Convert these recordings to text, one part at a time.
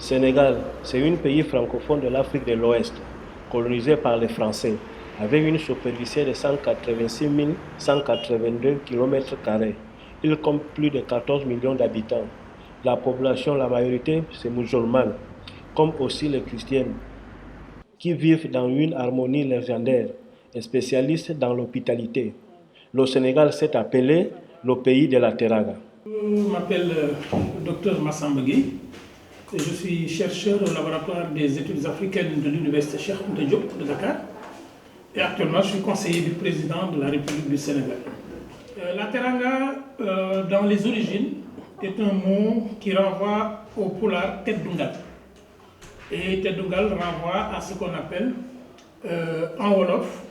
Sénégal, c'est un pays francophone de l'Afrique de l'Ouest, colonisé par les Français, avec une superficie de 186 182 km². Il compte plus de 14 millions d'habitants. La population, la majorité, c'est musulmane, comme aussi les chrétiennes, qui vivent dans une harmonie légendaire et spécialistes dans l'hospitalité. Le Sénégal s'est appelé le pays de la Teranga. Je m'appelle Dr Massamba Gueye. Je suis chercheur au laboratoire des études africaines de l'université Cheikh Anta Diop de Dakar. Et actuellement, je suis conseiller du président de la République du Sénégal. La Teranga, dans les origines, est un mot qui renvoie au poulard Teddungal. Et Teddungal renvoie à ce qu'on appelle, en Wolof,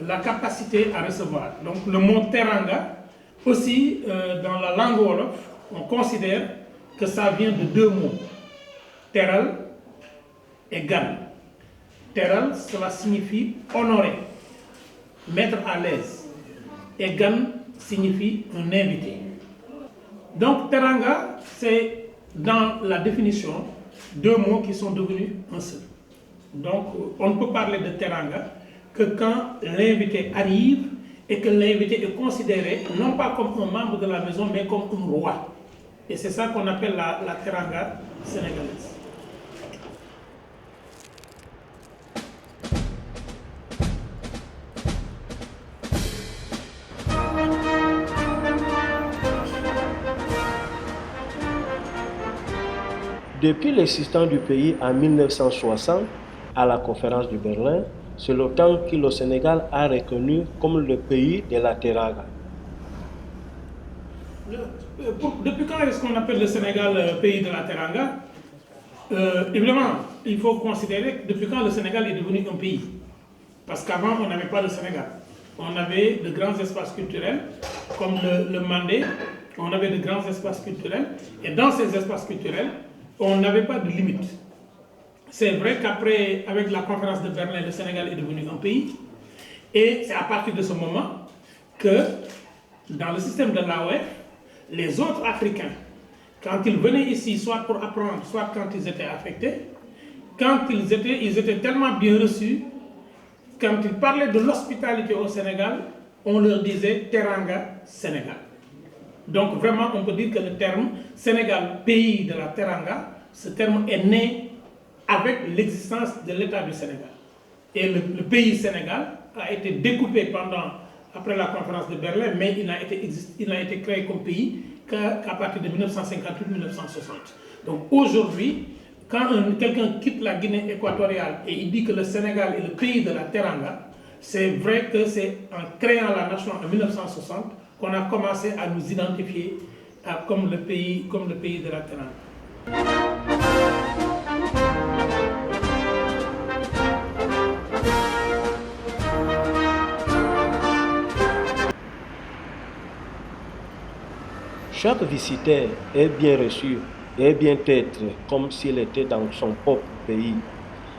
la capacité à recevoir. Donc le mot Teranga, aussi dans la langue Wolof, on considère que ça vient de deux mots. Teral et Gan. Teral, cela signifie honorer, mettre à l'aise. Et Gan signifie un invité. Donc Teranga, c'est dans la définition deux mots qui sont devenus un seul. Donc on ne peut parler de Teranga que quand l'invité arrive et que l'invité est considéré non pas comme un membre de la maison mais comme un roi. Et c'est ça qu'on appelle la Teranga sénégalaise. Depuis l'existence du pays en 1960, à la conférence de Berlin, c'est le temps que le Sénégal a reconnu comme le pays de la Teranga. Depuis quand est-ce qu'on appelle le Sénégal pays de la Teranga? Évidemment, il faut considérer depuis quand le Sénégal est devenu un pays. Parce qu'avant, on n'avait pas de Sénégal. On avait de grands espaces culturels, comme le Mandé, on avait de grands espaces culturels. Et dans ces espaces culturels, on n'avait pas de limite. C'est vrai qu'après, avec la conférence de Berlin, le Sénégal est devenu un pays. Et c'est à partir de ce moment que, dans le système de l'AOF, les autres Africains, quand ils venaient ici, soit pour apprendre, soit quand ils étaient affectés, quand ils étaient tellement bien reçus, quand ils parlaient de l'hospitalité au Sénégal, on leur disait Teranga Sénégal. Donc vraiment, on peut dire que le terme Sénégal, pays de la Teranga, ce terme est né avec l'existence de l'État du Sénégal. Et le pays Sénégal a été découpé après la conférence de Berlin, mais il n'a été créé comme pays qu'à partir de 1958-1960. Donc aujourd'hui, quand quelqu'un quitte la Guinée équatoriale et il dit que le Sénégal est le pays de la Teranga, c'est vrai que c'est en créant la nation en 1960 qu'on a commencé à nous identifier comme le pays de la Teranga. Chaque visiteur est bien reçu et bien être comme s'il était dans son propre pays.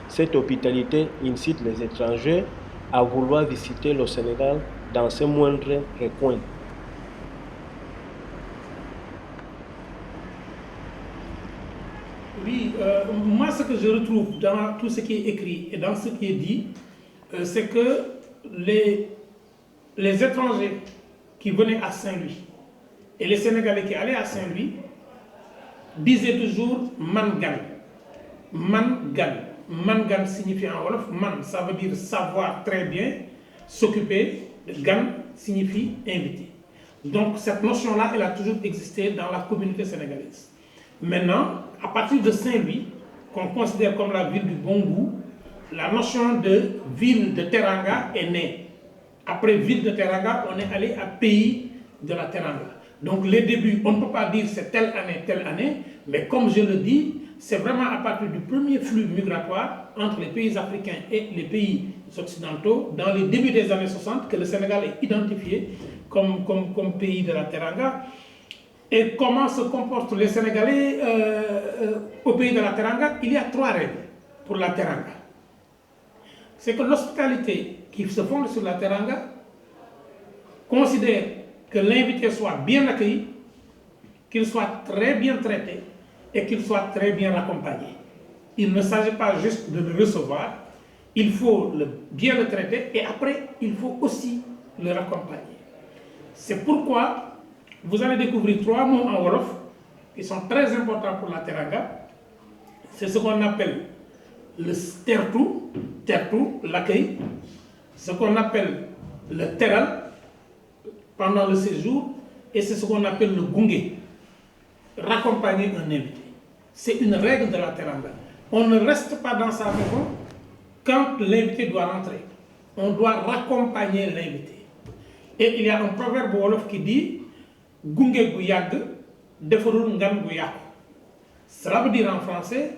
Cette hospitalité incite les étrangers à vouloir visiter le Sénégal dans ses moindres recoins. Oui, moi ce que je retrouve dans tout ce qui est écrit et dans ce qui est dit, c'est que les étrangers qui venaient à Saint-Louis et les Sénégalais qui allaient à Saint-Louis disaient toujours Mangan. Mangan. Mangan signifie en Wolof, man, ça veut dire savoir très bien, s'occuper, gan signifie inviter. Donc cette notion-là, elle a toujours existé dans la communauté sénégalaise. Maintenant, à partir de Saint-Louis, qu'on considère comme la ville du bon goût, la notion de ville de Teranga est née. Après ville de Teranga, on est allé à pays de la Teranga. Donc les débuts, on ne peut pas dire c'est telle année, mais comme je le dis, c'est vraiment à partir du premier flux migratoire entre les pays africains et les pays occidentaux, dans les débuts des années 60, que le Sénégal est identifié comme pays de la Teranga. Et comment se comportent les Sénégalais au pays de la Teranga? Il y a trois règles pour la Teranga. C'est que l'hospitalité qui se fonde sur la Teranga considère que l'invité soit bien accueilli, qu'il soit très bien traité et qu'il soit très bien accompagné. il ne s'agit pas juste de le recevoir, il faut bien le traiter et après, il faut aussi le raccompagner. C'est pourquoi vous allez découvrir 3 mots en Wolof qui sont très importants pour la Teranga. C'est ce qu'on appelle le tertu, l'accueil, ce qu'on appelle le teral pendant le séjour, et c'est ce qu'on appelle le gunge, raccompagner un invité. C'est une règle de la Teranga. On ne reste pas dans sa maison quand l'invité doit rentrer. On doit raccompagner l'invité. Et il y a un proverbe wolof qui dit gunge gu yàgg defarul ngan gu yàqu. Cela veut dire en français,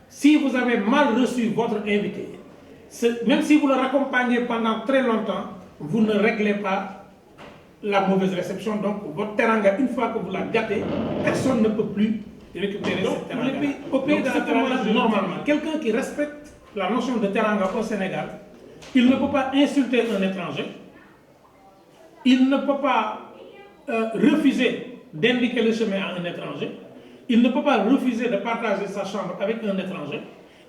si vous avez mal reçu votre invité, même si vous le raccompagnez pendant très longtemps, vous ne réglez pas la mauvaise réception. Donc votre teranga, une fois que vous la gâtez, personne ne peut plus récupérer cette teranga. Au pays de la teranga, normalement, quelqu'un qui respecte la notion de teranga au Sénégal, il ne peut pas insulter un étranger, il ne peut pas refuser d'indiquer le chemin à un étranger, il ne peut pas refuser de partager sa chambre avec un étranger,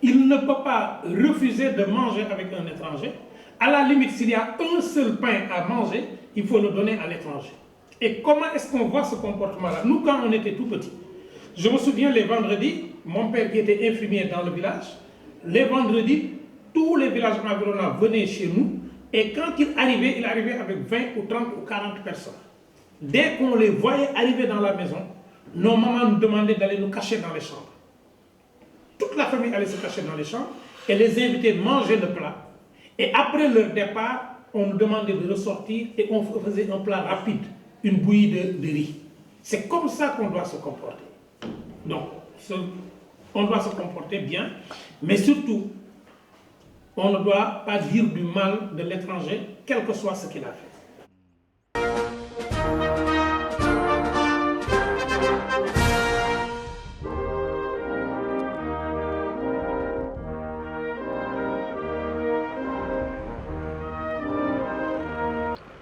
il ne peut pas refuser de manger avec un étranger. À la limite, s'il y a un seul pain à manger, il faut le donner à l'étranger. Et comment est-ce qu'on voit ce comportement-là? Nous, quand on était tout petits, je me souviens les vendredis, mon père qui était infirmier dans le village, les vendredis, tous les villages environnants venaient chez nous, et quand il arrivait avec 20 ou 30 ou 40 personnes. Dès qu'on les voyait arriver dans la maison, nos mamans nous demandaient d'aller nous cacher dans les chambres. Toute la famille allait se cacher dans les chambres, et les invités mangeaient le plat. Et après leur départ, on nous demandait de ressortir et on faisait un plat rapide, une bouillie de riz. C'est comme ça qu'on doit se comporter. Donc, on doit se comporter bien, mais surtout, on ne doit pas dire du mal de l'étranger, quel que soit ce qu'il a fait.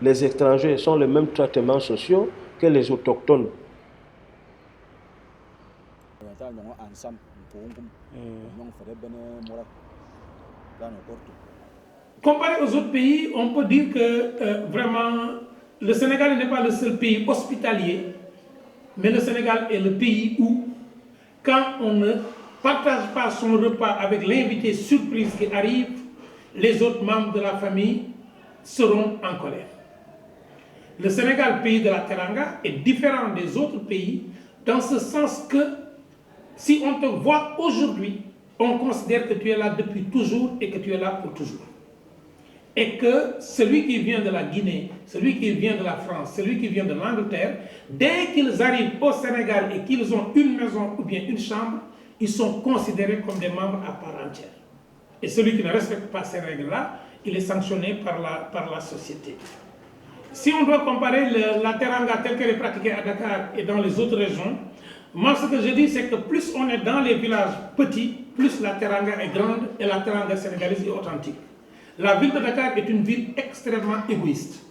Les étrangers ont les mêmes traitements sociaux que les autochtones. Comparé aux autres pays, on peut dire que vraiment, le Sénégal n'est pas le seul pays hospitalier, mais le Sénégal est le pays où, quand on ne partage pas son repas avec l'invité surprise qui arrive, les autres membres de la famille seront en colère. Le Sénégal, pays de la Teranga, est différent des autres pays dans ce sens que si on te voit aujourd'hui, on considère que tu es là depuis toujours et que tu es là pour toujours. Et que celui qui vient de la Guinée, celui qui vient de la France, celui qui vient de l'Angleterre, dès qu'ils arrivent au Sénégal et qu'ils ont une maison ou bien une chambre, ils sont considérés comme des membres à part entière. Et celui qui ne respecte pas ces règles-là, il est sanctionné par la société. Si on doit comparer la teranga telle qu'elle est pratiquée à Dakar et dans les autres régions, moi ce que je dis c'est que plus on est dans les villages petits, plus la teranga est grande et la teranga sénégalaise est authentique. La ville de Dakar est une ville extrêmement égoïste.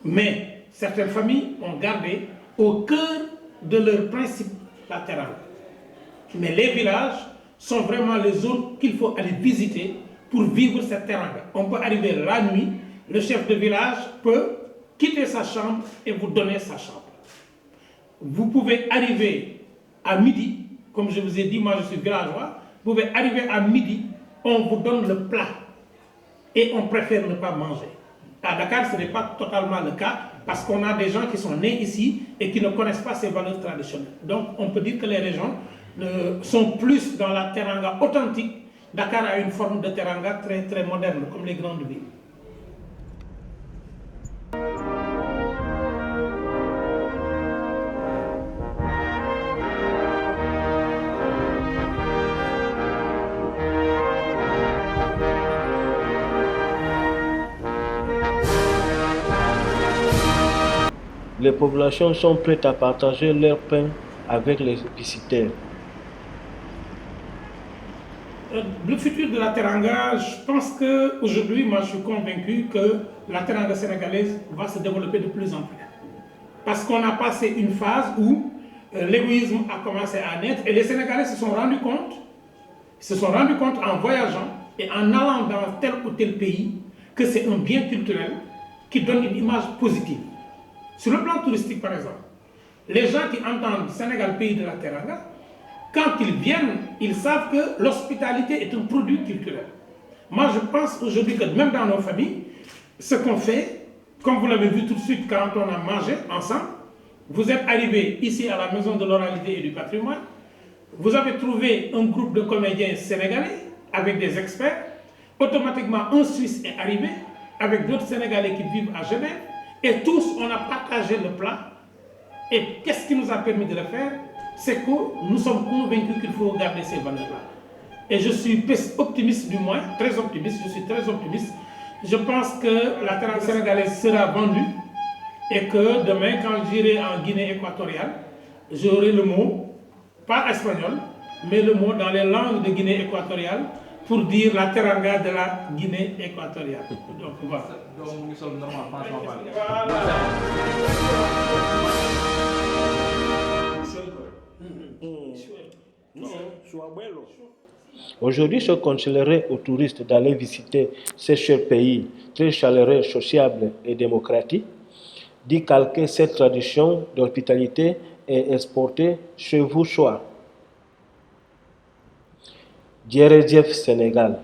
Mais certaines familles ont gardé au cœur de leur principe la teranga. Mais les villages sont vraiment les zones qu'il faut aller visiter pour vivre cette teranga. On peut arriver la nuit, le chef de village peut quitter sa chambre et vous donner sa chambre. Vous pouvez arriver à midi, comme je vous ai dit, moi je suis villageois, vous pouvez arriver à midi, on vous donne le plat et on préfère ne pas manger. À Dakar, ce n'est pas totalement le cas parce qu'on a des gens qui sont nés ici et qui ne connaissent pas ces valeurs traditionnelles. Donc on peut dire que les régions sont plus dans la teranga authentique. Dakar a une forme de teranga très, très moderne, comme les grandes villes. Les populations sont prêtes à partager leur pain avec les visiteurs. Le futur de la teranga, je pense qu'aujourd'hui, moi je suis convaincu que la teranga sénégalaise va se développer de plus en plus. Parce qu'on a passé une phase où l'égoïsme a commencé à naître et les Sénégalais se sont rendus compte, se sont rendus compte en voyageant et en allant dans tel ou tel pays que c'est un bien culturel qui donne une image positive. Sur le plan touristique, par exemple, les gens qui entendent Sénégal, pays de la Teranga, quand ils viennent, ils savent que l'hospitalité est un produit culturel. Moi, je pense aujourd'hui que même dans nos familles, ce qu'on fait, comme vous l'avez vu tout de suite quand on a mangé ensemble, vous êtes arrivés ici à la Maison de l'Oralité et du Patrimoine, vous avez trouvé un groupe de comédiens sénégalais avec des experts, automatiquement un Suisse est arrivé avec d'autres Sénégalais qui vivent à Genève, et tous on a partagé le plat. Et qu'est-ce qui nous a permis de le faire? C'est que nous sommes convaincus qu'il faut garder ces valeurs-là. Et je suis optimiste du moins, très optimiste, je suis très optimiste. Je pense que la teranga sénégalaise sera vendue et que demain, quand j'irai en Guinée équatoriale, j'aurai le mot, pas espagnol, mais le mot dans les langues de Guinée équatoriale pour dire la teranga de la Guinée équatoriale. Donc voilà. Donc nous sommes normalement franchement Aujourd'hui, je conseillerais aux touristes d'aller visiter ces chers pays très chaleureux, sociables et démocratiques, d'y calquer cette tradition d'hospitalité et exporter chez vous soi. Djeredjef Sénégal.